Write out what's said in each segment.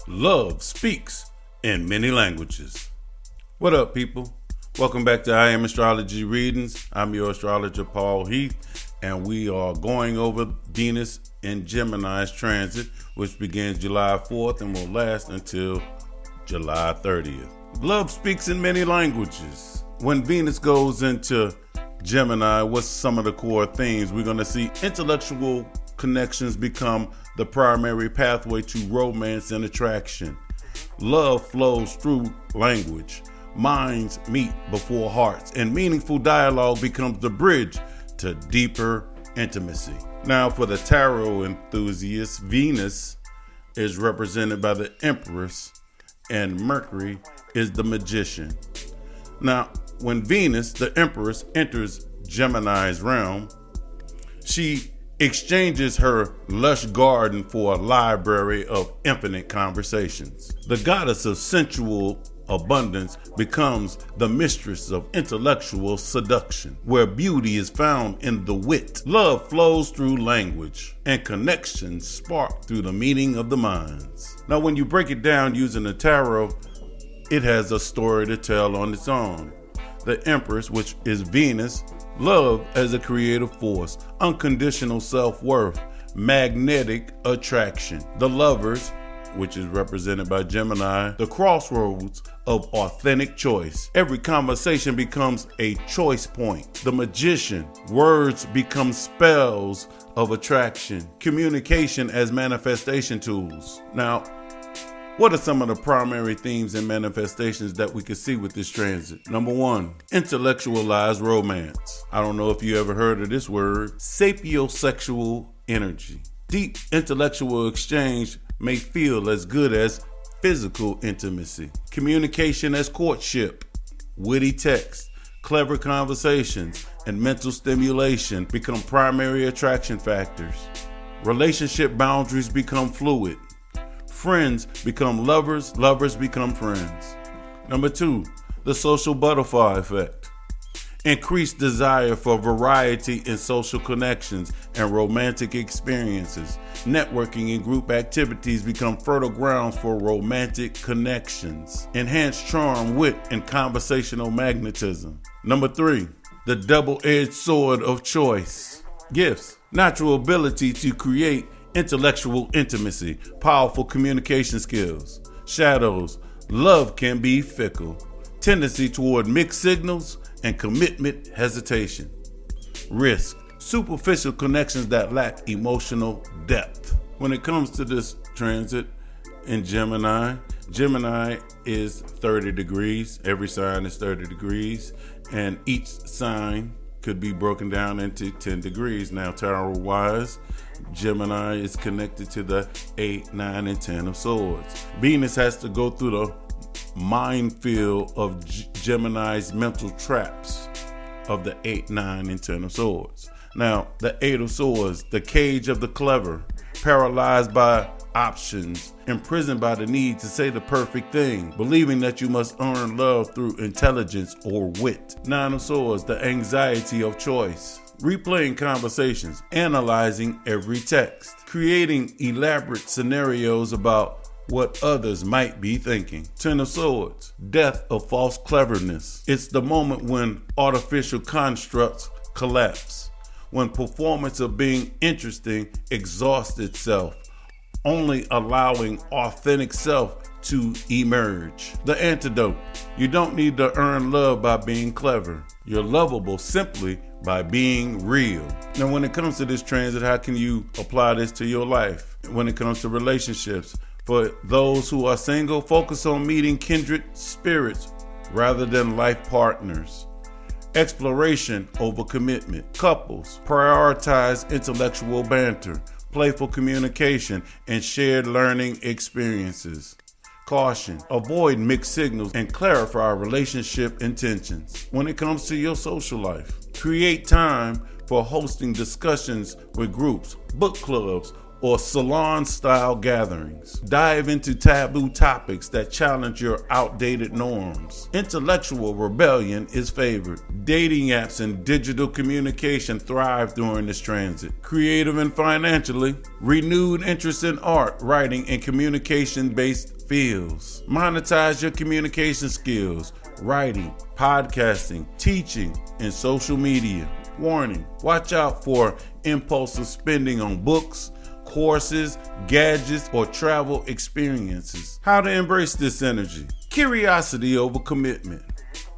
Love speaks in many languages. What up, people? Welcome back to I Am Astrology Readings. I'm your astrologer, Paul Heath, and we are going over Venus in Gemini's transit, which begins July 4th and will last until July 30th. Love speaks in many languages. When Venus goes into Gemini, what's some of the core themes? We're going to see intellectual connections become the primary pathway to romance and attraction. Love flows through language. Minds meet before hearts, and meaningful dialogue becomes the bridge to deeper intimacy. Now, for the tarot enthusiasts, Venus is represented by the Empress, and Mercury is the Magician. Now, when Venus, the Empress, enters Gemini's realm, she exchanges her lush garden for a library of infinite conversations. The goddess of sensual abundance becomes the mistress of intellectual seduction, where beauty is found in the wit. Love flows through language, and connections spark through the meeting of the minds. Now, when you break it down using the tarot, it has a story to tell on its own. The Empress, which is Venus, love as a creative force, unconditional self-worth, magnetic attraction. The Lovers, which is represented by Gemini, the crossroads of authentic choice. Every conversation becomes a choice point. The Magician, words become spells of attraction. Communication as manifestation tools. Now, what are some of the primary themes and manifestations that we could see with this transit? Number one, intellectualized romance. I don't know if you ever heard of this word. Sapiosexual energy. Deep intellectual exchange may feel as good as physical intimacy. Communication as courtship. Witty text, clever conversations, and mental stimulation become primary attraction factors. Relationship boundaries become fluid. Friends become lovers, lovers become friends. Number two, the social butterfly effect. Increased desire for variety in social connections and romantic experiences. Networking and group activities become fertile grounds for romantic connections. Enhanced charm, wit, and conversational magnetism. Number three, the double-edged sword of choice. Gifts, natural ability to create intellectual intimacy, powerful communication skills. Shadows, love can be fickle. Tendency toward mixed signals and commitment hesitation. Risk, superficial connections that lack emotional depth. When it comes to this transit in Gemini, Gemini is 30 degrees. Every sign is 30 degrees, and each sign could be broken down into 10 degrees. Now, tarot-wise, Gemini is connected to the 8, 9, and 10 of swords. Venus has to go through the minefield of Gemini's mental traps of the 8, 9, and 10 of swords. Now, the 8 of swords, the cage of the clever, paralyzed by options, imprisoned by the need to say the perfect thing, believing that you must earn love through intelligence or wit. 9 of swords, the anxiety of choice. Replaying conversations, analyzing every text, creating elaborate scenarios about what others might be thinking. 10 of swords, death of false cleverness. It's the moment when artificial constructs collapse, when performance of being interesting exhausts itself, only allowing authentic self to emerge. The antidote, you don't need to earn love by being clever. You're lovable simply by being real. Now, when it comes to this transit, how can you apply this to your life? When it comes to relationships, for those who are single, focus on meeting kindred spirits rather than life partners. Exploration over commitment. Couples, prioritize intellectual banter, playful communication, and shared learning experiences. Caution, avoid mixed signals and clarify relationship intentions. When it comes to your social life, create time for hosting discussions with groups, book clubs, or salon-style gatherings. Dive into taboo topics that challenge your outdated norms. Intellectual rebellion is favored. Dating apps and digital communication thrive during this transit. Creative and financially, renewed interest in art, writing, and communication-based fields. Monetize your communication skills, writing, podcasting, teaching, and social media. Warning: watch out for impulsive spending on books, courses, gadgets, or travel experiences. How to embrace this energy? Curiosity over commitment.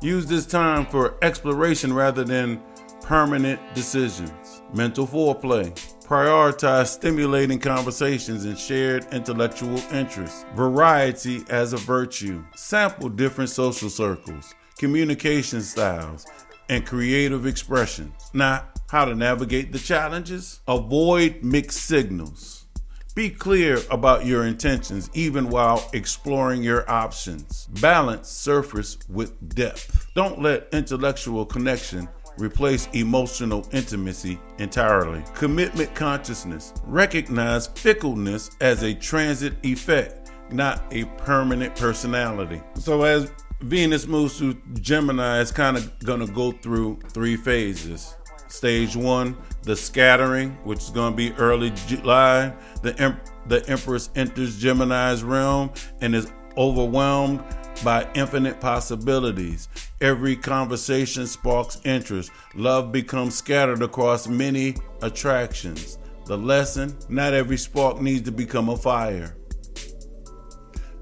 Use this time for exploration rather than permanent decisions. Mental foreplay. Prioritize stimulating conversations and shared intellectual interests. Variety as a virtue. Sample different social circles, communication styles, and creative expressions. Now, how to navigate the challenges? Avoid mixed signals. Be clear about your intentions even while exploring your options. Balance surface with depth. Don't let intellectual connection replace emotional intimacy entirely. Commitment consciousness. Recognize fickleness as a transit effect, not a permanent personality. So as Venus moves through Gemini, it's kind of going to go through 3 phases. Stage 1, the scattering, which is going to be early July. The Empress enters Gemini's realm and is overwhelmed by infinite possibilities. Every conversation sparks interest. Love becomes scattered across many attractions. The lesson: not every spark needs to become a fire.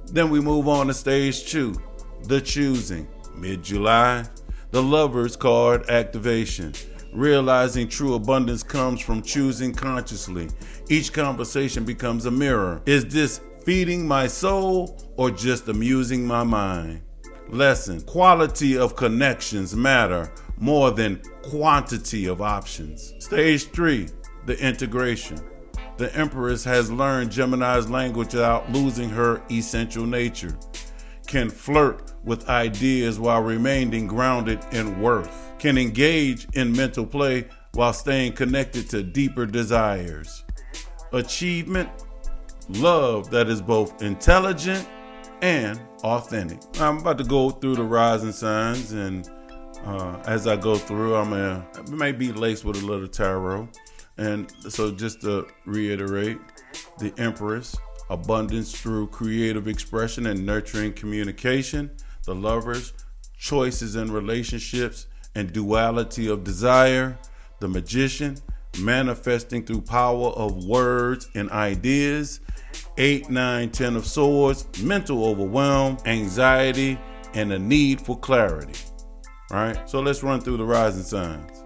Then we move on to stage 2, the choosing. Mid-July, the Lover's card activation. Realizing true abundance comes from choosing consciously. Each conversation becomes a mirror. Is this feeding my soul or just amusing my mind? Lesson: quality of connections matter more than quantity of options. Stage 3, the integration. The Empress has learned Gemini's language without losing her essential nature. Can flirt with ideas while remaining grounded in worth. Can engage in mental play while staying connected to deeper desires. Achievement: love that is both intelligent and authentic. I'm about to go through the rising signs, and as I go through, it may be laced with a little tarot. And so just to reiterate, the Empress, abundance through creative expression and nurturing communication. The Lovers, choices in relationships and duality of desire. The Magician, manifesting through power of words and ideas. 8, 9, 10 of Swords, mental overwhelm, anxiety, and a need for clarity. All right, so let's run through the rising signs.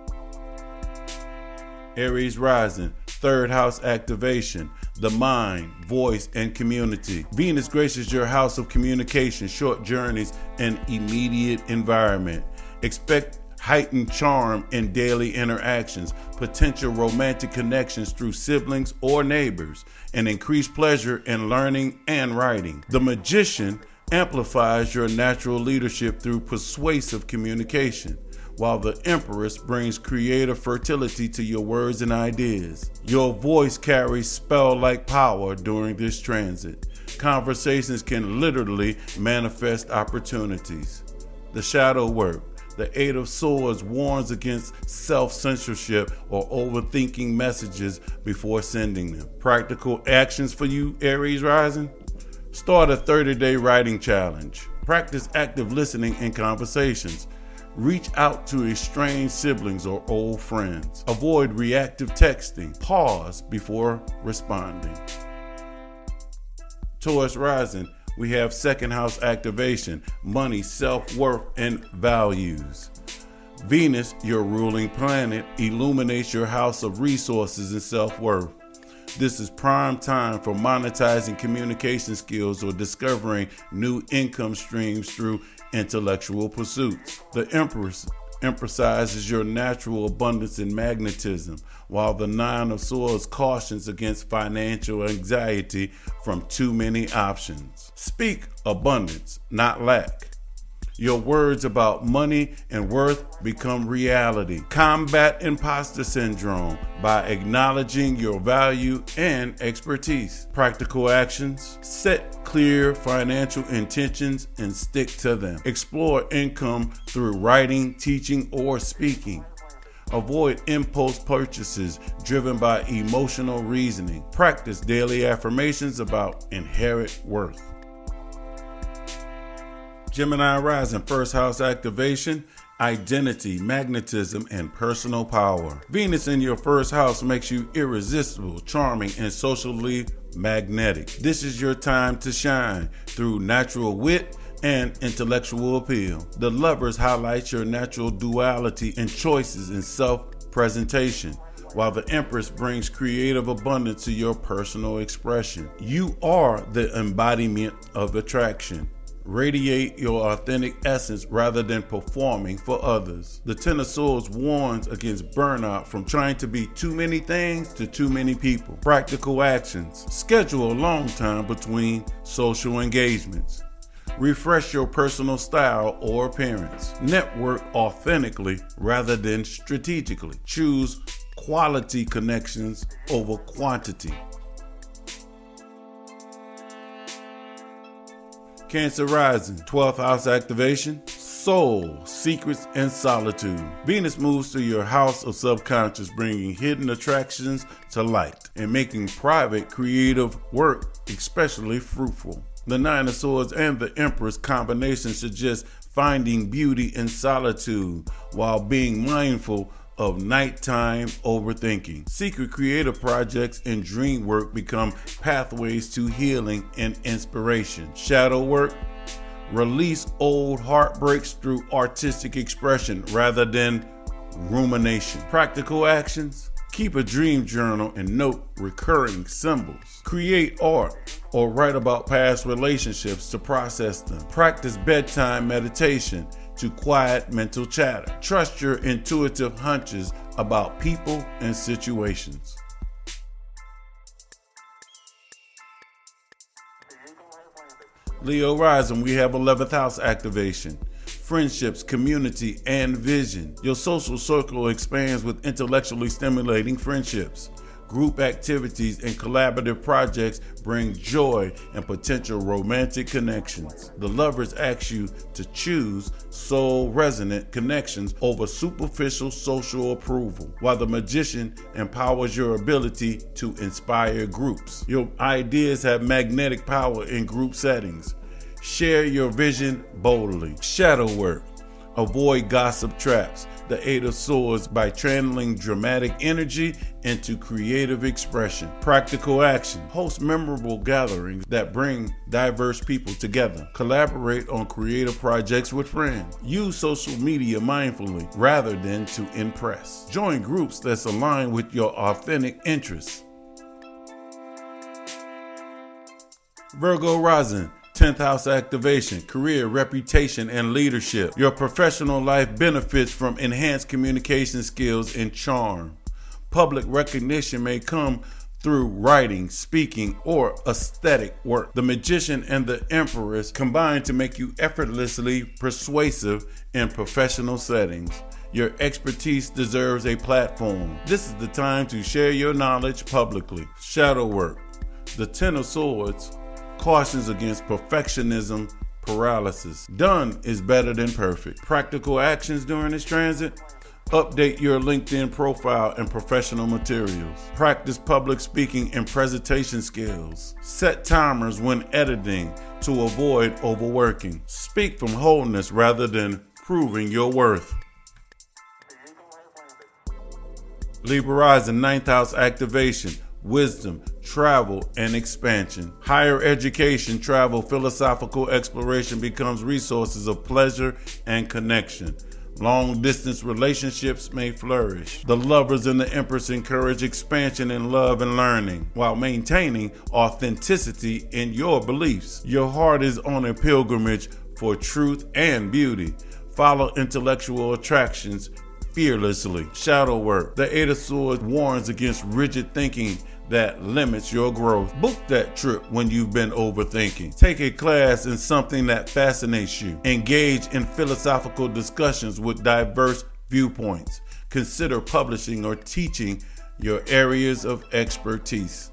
Aries rising, 3rd house activation, the mind, voice, and community. Venus graces your house of communication, short journeys, and immediate environment. Expect heightened charm in daily interactions, potential romantic connections through siblings or neighbors, and increased pleasure in learning and writing. The Magician amplifies your natural leadership through persuasive communication, while the Empress brings creative fertility to your words and ideas. Your voice carries spell-like power during this transit. Conversations can literally manifest opportunities. The shadow work. The 8 of Swords warns against self-censorship or overthinking messages before sending them. Practical actions for you, Aries rising. Start a 30-day writing challenge. Practice active listening in conversations. Reach out to estranged siblings or old friends. Avoid reactive texting. Pause before responding. Taurus rising, we have 2nd house activation, money, self-worth, and values. Venus, your ruling planet, illuminates your house of resources and self-worth. This is prime time for monetizing communication skills or discovering new income streams through intellectual pursuits. The Empress emphasizes your natural abundance and magnetism, while the 9 of Swords cautions against financial anxiety from too many options. Speak abundance, not lack. Your words about money and worth become reality. Combat imposter syndrome by acknowledging your value and expertise. Practical actions: set clear financial intentions and stick to them. Explore income through writing, teaching, or speaking. Avoid impulse purchases driven by emotional reasoning. Practice daily affirmations about inherent worth. Gemini rising, first house activation: identity, magnetism, and personal power. Venus in your first house makes you irresistible, charming, and socially magnetic. This is your time to shine through natural wit and intellectual appeal. The Lovers highlights your natural duality and choices in self-presentation, while the Empress brings creative abundance to your personal expression. You are the embodiment of attraction. Radiate your authentic essence rather than performing for others. The Ten of Swords warns against burnout from trying to be too many things to too many people. Practical actions: schedule alone time between social engagements. Refresh your personal style or appearance. Network authentically rather than strategically. Choose quality connections over quantity. Cancer rising, 12th house activation: soul, secrets, and solitude. Venus moves through your house of subconscious, bringing hidden attractions to light and making private creative work especially fruitful. The Nine of Swords and the Empress combination suggests finding beauty in solitude while being mindful of nighttime overthinking. Secret creative projects and dream work become pathways to healing and inspiration. Shadow work: release old heartbreaks through artistic expression rather than rumination. Practical actions: keep a dream journal and note recurring symbols. Create art or write about past relationships to process them. Practice bedtime meditation to quiet mental chatter. Trust your intuitive hunches about people and situations. Leo rising, we have 11th house activation: friendships, community, and vision. Your social circle expands with intellectually stimulating friendships. Group activities and collaborative projects bring joy and potential romantic connections. The Lovers ask you to choose soul-resonant connections over superficial social approval, while the Magician empowers your ability to inspire groups. Your ideas have magnetic power in group settings. Share your vision boldly. Shadow work: avoid gossip traps. The Eight of Swords by channeling dramatic energy into creative expression. Practical action: host memorable gatherings that bring diverse people together. Collaborate on creative projects with friends. Use social media mindfully rather than to impress. Join groups that's aligned with your authentic interests. Virgo rising, 10th house activation: career, reputation, and leadership. Your professional life benefits from enhanced communication skills and charm. Public recognition may come through writing, speaking, or aesthetic work. The Magician and the Empress combine to make you effortlessly persuasive in professional settings. Your expertise deserves a platform. This is the time to share your knowledge publicly. Shadow work: the Ten of Swords cautions against perfectionism paralysis. Done is better than perfect. Practical actions during this transit: update your LinkedIn profile and professional materials. Practice public speaking and presentation skills. Set timers when editing to avoid overworking. Speak from wholeness rather than proving your worth. Libra rising, 9th house activation: wisdom, travel, and expansion. Higher education, travel, philosophical exploration becomes resources of pleasure and connection. Long-distance relationships may flourish. The Lovers and the Empress encourage expansion in love and learning while maintaining authenticity in your beliefs. Your heart is on a pilgrimage for truth and beauty. Follow intellectual attractions fearlessly. Shadow work: the Eight of Swords warns against rigid thinking that limits your growth. Book that trip when you've been overthinking. Take a class in something that fascinates you. Engage in philosophical discussions with diverse viewpoints. Consider publishing or teaching your areas of expertise.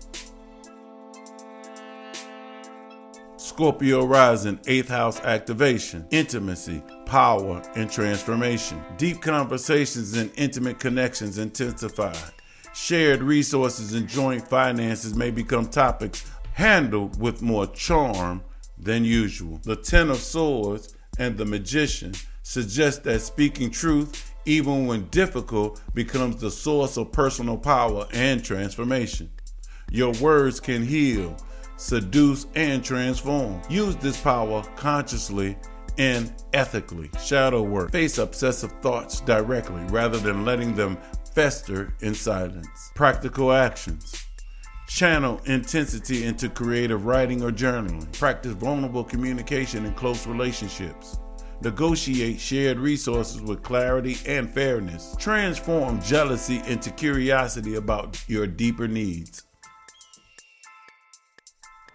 Scorpio rising, 8th house activation, intimacy, power, and transformation. Deep conversations and intimate connections intensify. Shared resources and joint finances may become topics handled with more charm than usual. The 10 of Swords and the Magician suggest that speaking truth, even when difficult, becomes the source of personal power and transformation. Your words can heal, seduce, and transform. Use this power consciously and ethically. Shadow work. Face obsessive thoughts directly rather than letting them fester in silence. Practical actions. Channel intensity into creative writing or journaling. Practice vulnerable communication in close relationships. Negotiate shared resources with clarity and fairness. Transform jealousy into curiosity about your deeper needs.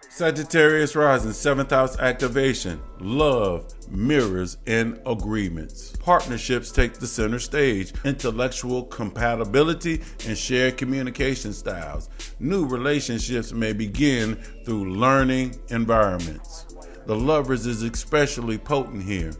Sagittarius rising, 7th house activation, love, mirrors, and agreements. Partnerships take the center stage. Intellectual compatibility and shared communication styles. New relationships may begin through learning environments. The Lovers is especially potent here,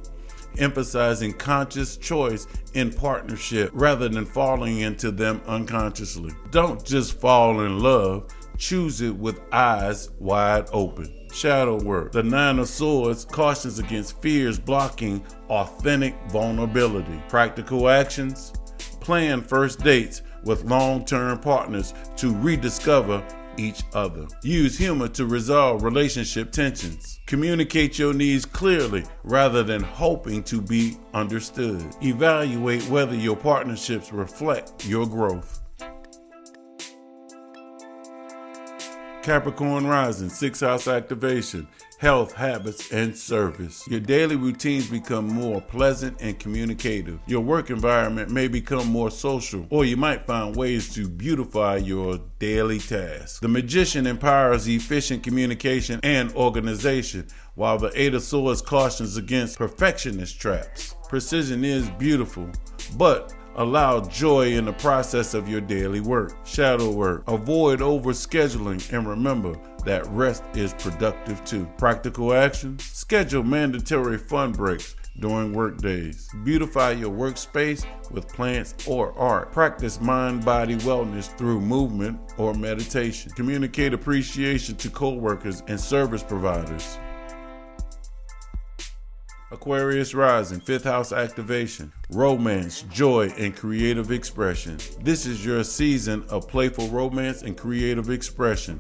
emphasizing conscious choice in partnership rather than falling into them unconsciously. Don't just fall in love. Choose it with eyes wide open. Shadow work. The 9 of Swords cautions against fears blocking authentic vulnerability. Practical actions. Plan first dates with long-term partners to rediscover each other. Use humor to resolve relationship tensions. Communicate your needs clearly rather than hoping to be understood. Evaluate whether your partnerships reflect your growth. Capricorn rising, 6th house activation, health, habits, and service. Your daily routines become more pleasant and communicative. Your work environment may become more social, or you might find ways to beautify your daily tasks. The Magician empowers efficient communication and organization, while the 8 of Swords cautions against perfectionist traps. Precision is beautiful, but allow joy in the process of your daily work. Shadow work. Avoid overscheduling and remember that rest is productive too. Practical actions. Schedule mandatory fun breaks during work days. Beautify your workspace with plants or art. Practice mind-body wellness through movement or meditation. Communicate appreciation to coworkers and service providers. Aquarius rising, 5th house activation, romance, joy, and creative expression. This is your season of playful romance and creative expression.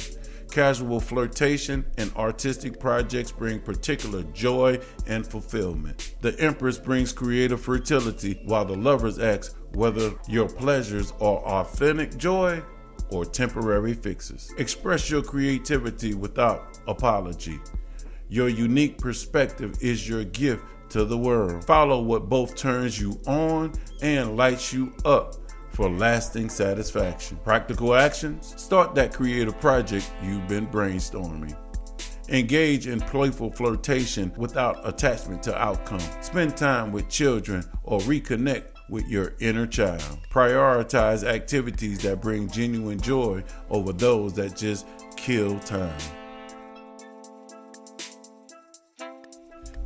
Casual flirtation and artistic projects bring particular joy and fulfillment. The Empress brings creative fertility, while the Lovers ask whether your pleasures are authentic joy or temporary fixes. Express your creativity without apology. Your unique perspective is your gift to the world. Follow what both turns you on and lights you up for lasting satisfaction. Practical actions. Start that creative project you've been brainstorming. Engage in playful flirtation without attachment to outcome. Spend time with children or reconnect with your inner child. Prioritize activities that bring genuine joy over those that just kill time.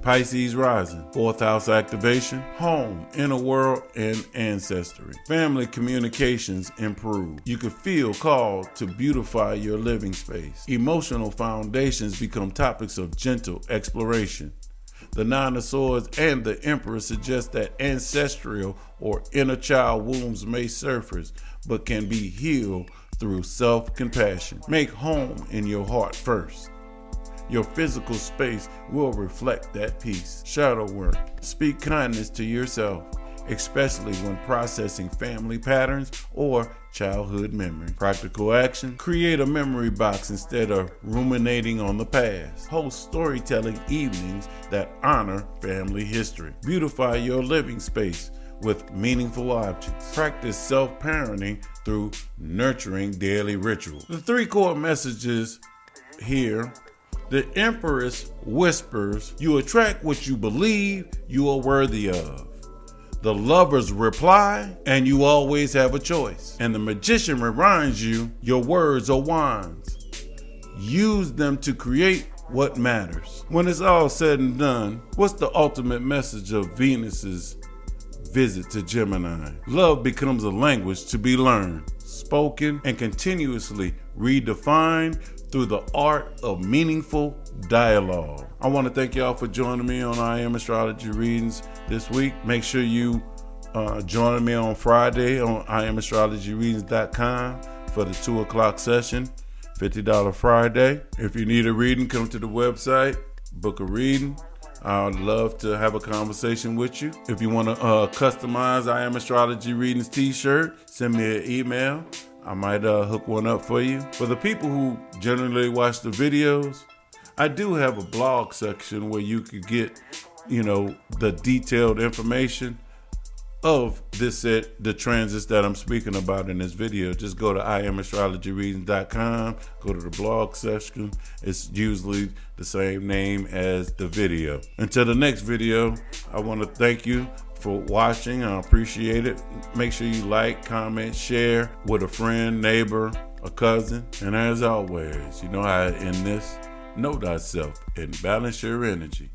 Pisces rising, 4th house activation, home, inner world, and ancestry. Family communications improve. You can feel called to beautify your living space. Emotional foundations become topics of gentle exploration. The 9 of Swords and the Emperor suggest that ancestral or inner child wounds may surface, but can be healed through self-compassion. Make home in your heart first. Your physical space will reflect that peace. Shadow work. Speak kindness to yourself, especially when processing family patterns or childhood memories. Practical action. Create a memory box instead of ruminating on the past. Host storytelling evenings that honor family history. Beautify your living space with meaningful objects. Practice self-parenting through nurturing daily rituals. The 3 core messages here. The Empress whispers, you attract what you believe you are worthy of. The Lovers reply, and you always have a choice. And the Magician reminds you, your words are wands. Use them to create what matters. When it's all said and done, what's the ultimate message of Venus's visit to Gemini? Love becomes a language to be learned, spoken, and continuously redefined through the art of meaningful dialogue. I want to thank y'all for joining me on I Am Astrology Readings this week. Make sure you join me on Friday on IamAstrologyReadings.com for the 2 o'clock session. $50 Friday. If you need a reading, come to the website, book a reading. I'd love to have a conversation with you. If you want to customize I Am Astrology Readings t-shirt, send me an email. I might hook one up for you. For the people who generally watch the videos, I do have a blog section where you could get, the detailed information of the transits that I'm speaking about in this video. Just go to IamAstrologyReadings.com, go to the blog section. It's usually the same name as the video. Until the next video, I want to thank you for watching. I appreciate it. Make sure you like, comment, share with a friend, neighbor, a cousin. And as always, you know how I end this. Know thyself and balance your energy.